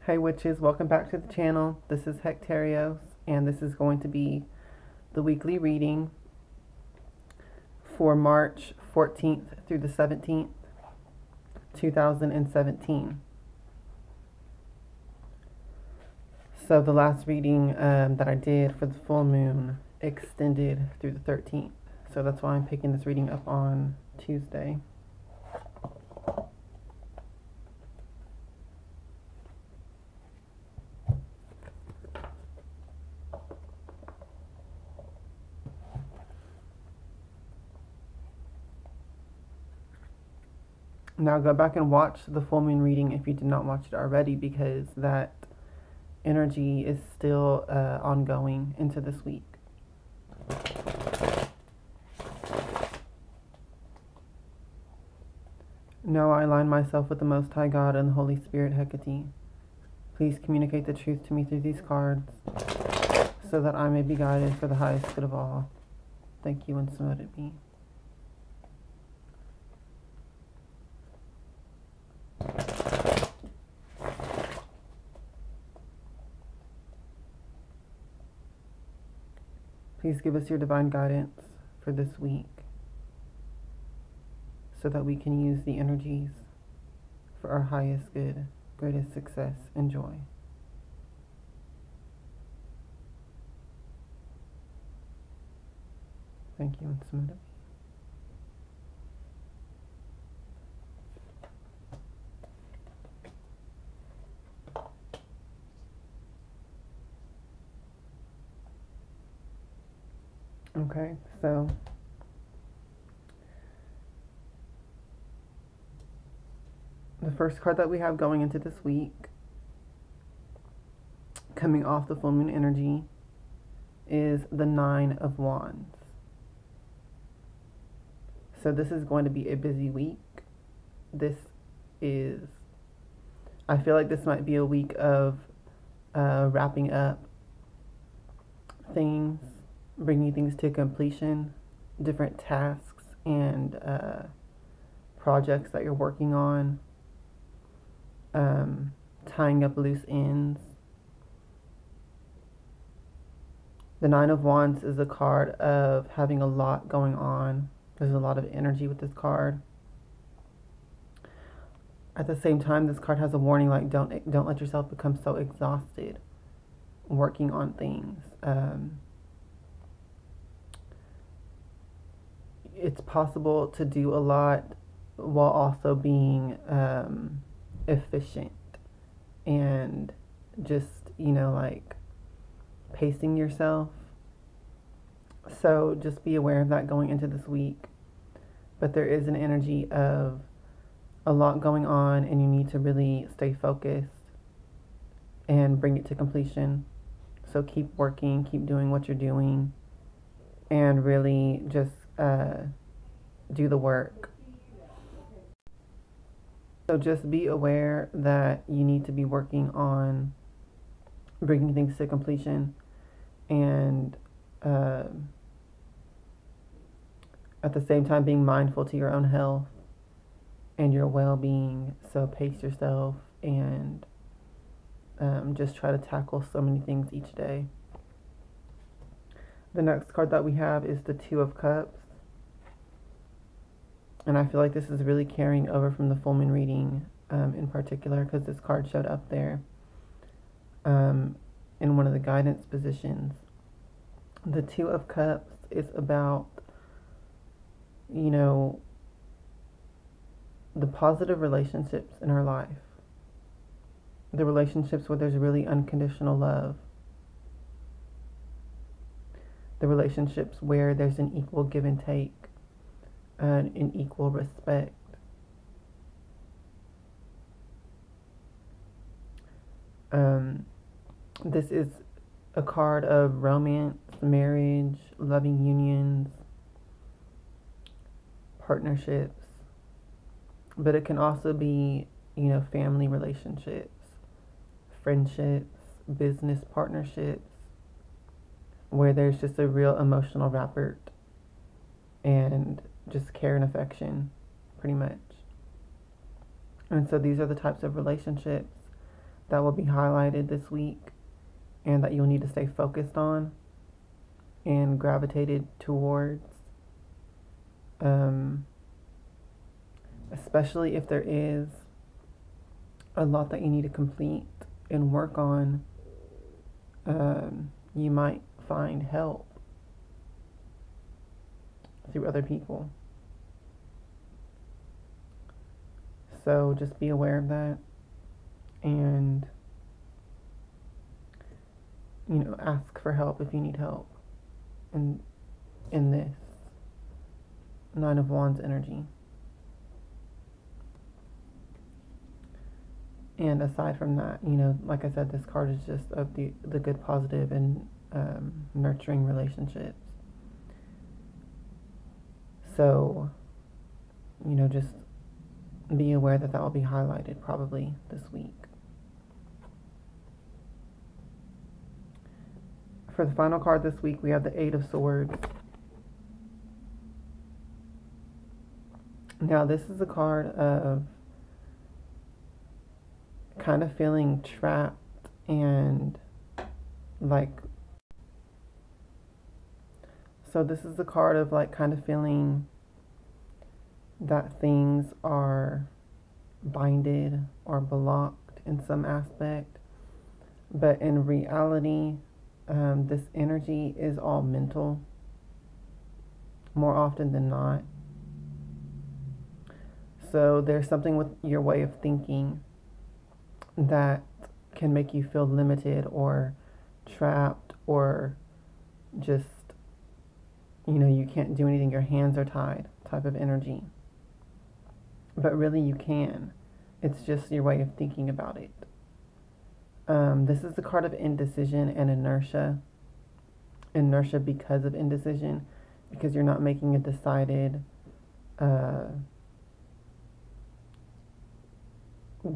Hey witches, welcome back to the channel. This is Hekterios, and this is going to be the weekly reading for March 14th through the 17th, 2017. So the last reading that I did for the full moon extended through the 13th. So that's why I'm picking this reading up on Tuesday. Now go back and watch the full moon reading if you did not watch it already, because that energy is still ongoing into this week. Now I align myself with the Most High God and the Holy Spirit Hecate. Please communicate the truth to me through these cards, so that I may be guided for the highest good of all. Thank you, and so let it be. Please give us your divine guidance for this week, so that we can use the energies for our highest good, greatest success, and joy. Thank you, and so let it be. Okay, so the first card that we have going into this week, coming off the full moon energy, is the Nine of Wands. So this is going to be a busy week. I feel like this might be a week of wrapping up things, bringing things to completion, different tasks and projects that you're working on, tying up loose ends. The Nine of Wands is a card of having a lot going on. There's a lot of energy with this card. At the same time, this card has a warning, like don't let yourself become so exhausted working on things. It's possible to do a lot while also being efficient and just, like pacing yourself. So just be aware of that going into this week. But there is an energy of a lot going on, and you need to really stay focused and bring it to completion. So keep working, keep doing what you're doing, and really just do the work. So just be aware that you need to be working on bringing things to completion, and at the same time being mindful to your own health and your well-being. So pace yourself and just try to tackle so many things each day. The next card that we have is the Two of Cups. And I feel like this is really carrying over from the full moon reading in particular, because this card showed up there in one of the guidance positions. The Two of Cups is about, the positive relationships in our life. The relationships where there's really unconditional love. The relationships where there's an equal give and take and an equal respect. This is a card of romance, marriage, loving unions, partnerships, but it can also be, family relationships, friendships, business partnerships, where there's just a real emotional rapport and just care and affection, pretty much. And so these are the types of relationships that will be highlighted this week and that you'll need to stay focused on and gravitated towards, especially if there is a lot that you need to complete and work on. You might find help through other people. So just be aware of that, and ask for help if you need help in this Nine of Wands energy. And aside from that, like I said, this card is just of the good, positive, and nurturing relationships. So, just be aware that will be highlighted probably this week. For the final card this week, we have the Eight of Swords. Now, this is a card of kind of feeling trapped and so this is a card of kind of feeling that things are binded or blocked in some aspect, but in reality, this energy is all mental more often than not. So there's something with your way of thinking that can make you feel limited or trapped, or just you can't do anything, your hands are tied type of energy. But really you can. It's just your way of thinking about it. This is the card of indecision and inertia. Inertia because of indecision, because you're not making a decided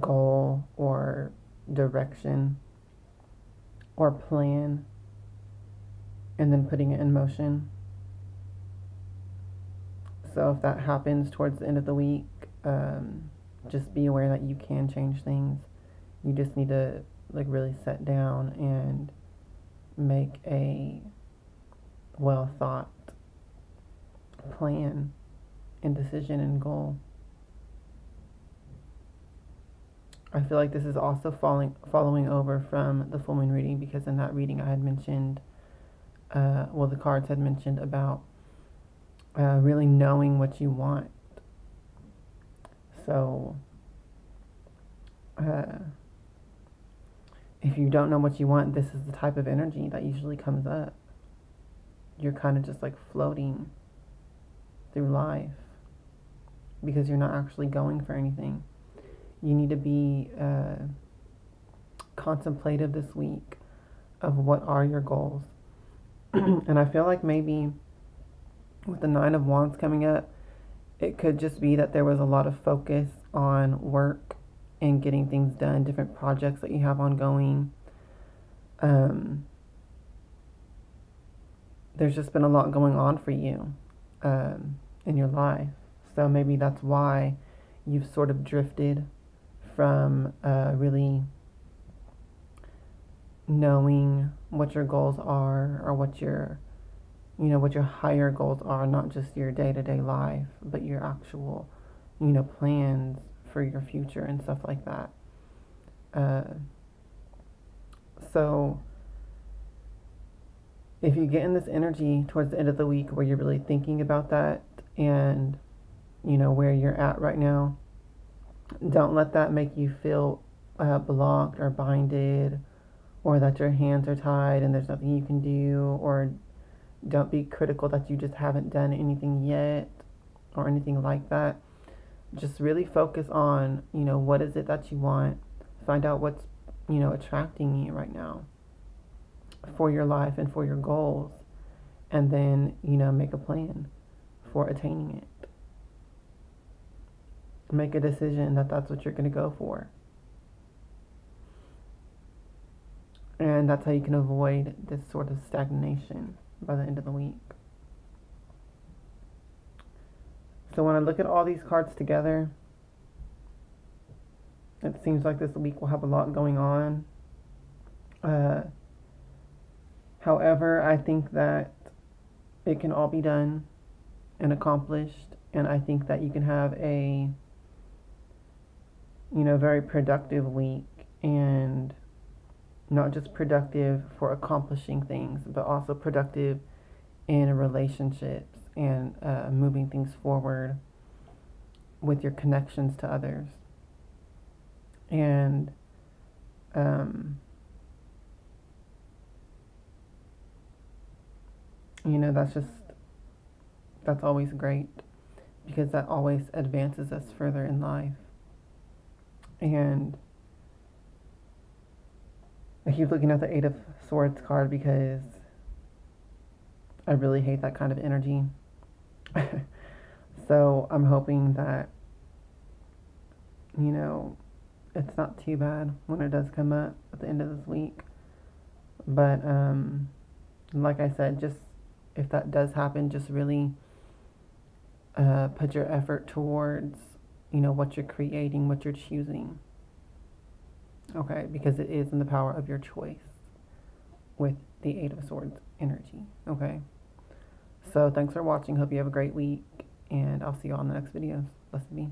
goal or direction or plan and then putting it in motion. So if that happens towards the end of the week, just be aware that you can change things. You just need to really sit down and make a well thought plan and decision and goal. I feel like this is also following over from the full moon reading, because in that reading I had mentioned, the cards had mentioned about really knowing what you want. So if you don't know what you want, this is the type of energy that usually comes up. You're kind of just floating through life because you're not actually going for anything. You need to be contemplative this week of what are your goals. And I feel like maybe with the Nine of Wands coming up, it could just be that there was a lot of focus on work and getting things done, different projects that you have ongoing. There's just been a lot going on for you in your life. So maybe that's why you've sort of drifted from really knowing what your goals are, or what your higher goals are, not just your day-to-day life, but your actual, plans for your future and stuff like that. So if you get in this energy towards the end of the week where you're really thinking about that and, where you're at right now, don't let that make you feel blocked or binded, or that your hands are tied and there's nothing you can do, or don't be critical that you just haven't done anything yet or anything like that. Just really focus on, what is it that you want. Find out what's, attracting you right now for your life and for your goals. And then, make a plan for attaining it. Make a decision that that's what you're going to go for. And that's how you can avoid this sort of stagnation by the end of the week. So when I look at all these cards together, It seems like this week will have a lot going on. Uh, However, I think that it can all be done and accomplished, and I think that you can have a, very productive week, and not just productive for accomplishing things, but also productive in relationships and moving things forward with your connections to others. And um, that's always great, because that always advances us further in life. And I keep looking at the Eight of Swords card because I really hate that kind of energy. So I'm hoping that, it's not too bad when it does come up at the end of this week. But like I said, just if that does happen, just really put your effort towards, what you're creating, what you're choosing. Okay, because it is in the power of your choice with the Eight of Swords energy. Okay, so thanks for watching. Hope you have a great week, and I'll see you on the next videos. Blessed be.